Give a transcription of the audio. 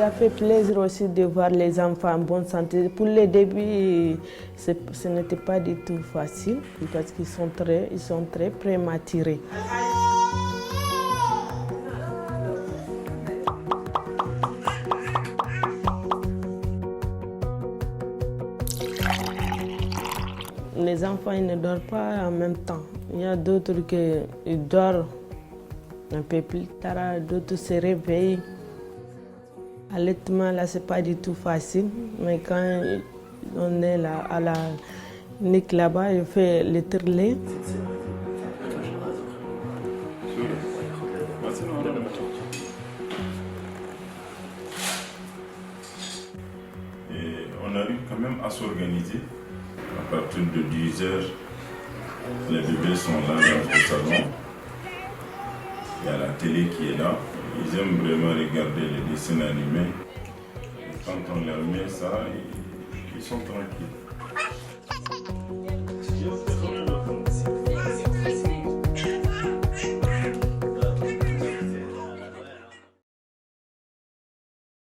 a fait plaisir aussi de voir les enfants en bonne santé. Pour les débuts, ce n'était pas du tout facile parce qu'ils sont très prématurés. Les enfants ils ne dorment pas en même temps. Il y a d'autres qui dorment un peu plus tard, d'autres se réveillent. Allaitement, là, c'est pas du tout facile. Mais quand on est là, à la clinique là-bas, je fais le lait. Et on arrive quand même à s'organiser. À partir de 10 heures, les bébés sont là dans le salon. Il y a la télé qui est là. Ils aiment vraiment regarder les dessins animés. Et quand on leur met ça, ils sont tranquilles.